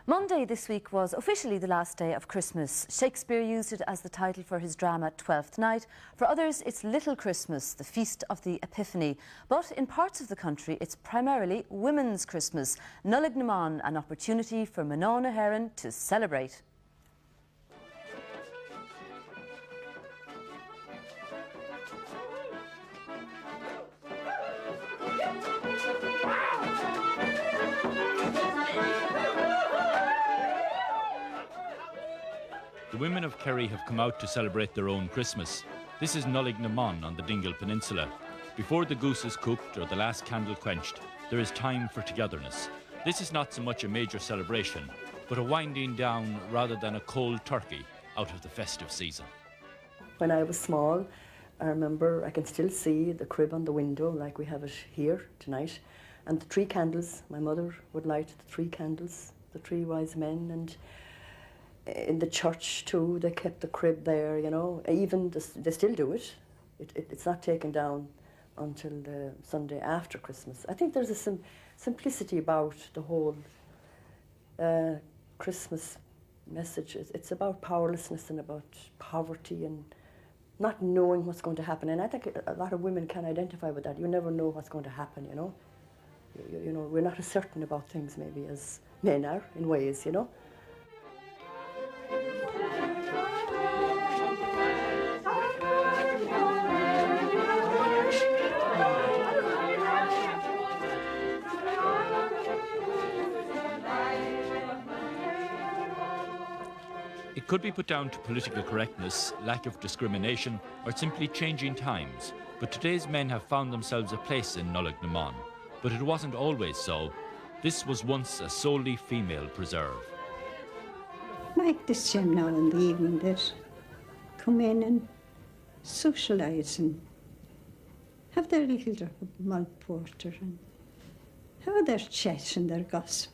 Monday this week was officially the last day of Christmas. Shakespeare used it as the title for his drama Twelfth Night. For others, it's Little Christmas, the feast of the Epiphany. But in parts of the country, it's primarily Women's Christmas. Nollaig, an opportunity for Mban Heron to celebrate. The women of Kerry have come out to celebrate their own Christmas. This is Nollaig on the Dingle Peninsula. Before the goose is cooked or the last candle quenched, there is time for togetherness. This is not so much a major celebration, but a winding down rather than a cold turkey out of the festive season. When I was small, I remember I can still see the crib on the window like we have it here tonight. And the 3 candles, my mother would light the 3 candles, the 3 wise men, and in the church too, they kept the crib there, you know. Even they still do it. It's not taken down until the Sunday after Christmas. I think there's a simplicity about the whole Christmas message. It's about powerlessness and about poverty and not knowing what's going to happen. And I think a lot of women can identify with that. You never know what's going to happen, you know. You know, we're not as certain about things maybe as men are in ways, you know. It could be put down to political correctness, lack of discrimination, or simply changing times. But today's men have found themselves a place in Nollaig. But it wasn't always so. This was once a solely female preserve. Like this gym now in the evening that come in and socialise and have their little drop of malt porter and have their chat and their gossip.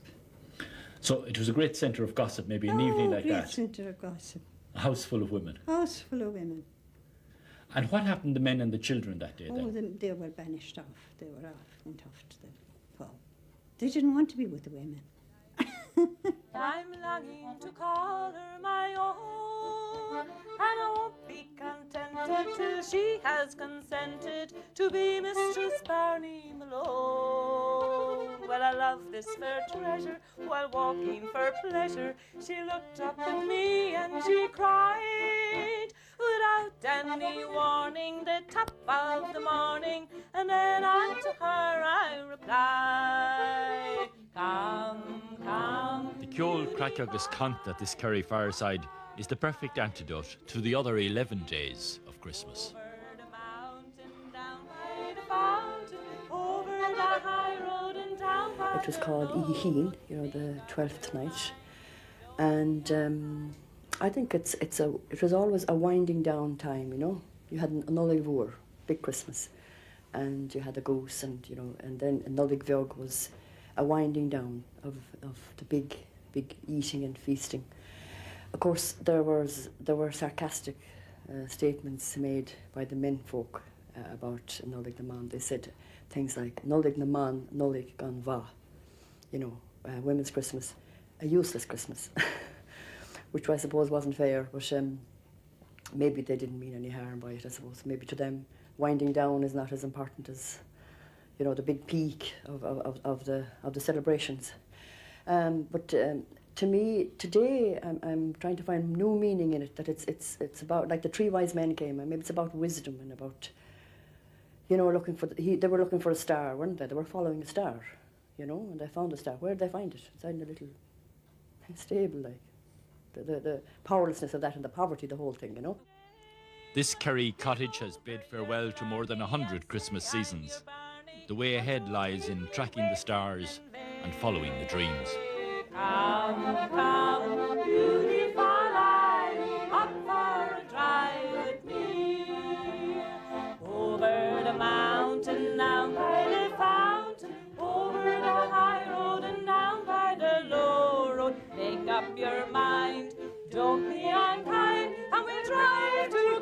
So it was a great centre of gossip, maybe an evening like that. Great centre of gossip. A house full of women. House full of women. And what happened to the men and the children that day then? They were banished off. They were off, went off to the pub. They didn't want to be with the women. I'm longing to call her my own, and I won't be contented till she has consented to be Mistress Barney Malone. Well, I love this fair treasure while walking for pleasure. She looked up at me and she cried without any warning, the top of the morning, and then unto her I replied, come, come. The Ceol Craiceagus Cant at this Kerry fireside is the perfect antidote to the other 11 days of Christmas. It was called Epiphany, you know, the 12th night, and I think it was always a winding down time, you know. You had an Nollaig, big Christmas, and you had a goose, and you know, and then Nollaig was a winding down of the big eating and feasting. Of course, there were sarcastic statements made by the menfolk about Nollaig. They said things like Nollaig Nollaig gan va, you know, women's Christmas, a useless Christmas, which I suppose wasn't fair, but maybe they didn't mean any harm by it. I suppose maybe to them, winding down is not as important as, you know, the big peak of the celebrations. But to me, today, I'm trying to find new meaning in it, that it's about, like the 3 wise men came, and maybe it's about wisdom and about, you know, they were looking for a star, weren't they? They were following a star, you know, and they found a star. Where did they find it? Inside a little stable, like. The powerlessness of that and the poverty, the whole thing, you know. This Kerry cottage has bid farewell to more than 100 Christmas seasons. The way ahead lies in tracking the stars and following the dreams. Come, come, beautiful eye, up for a drive with me. Over the mountain, down by the fountain, over the high road and down by the low road. Make up your mind, don't be unkind, and we'll drive to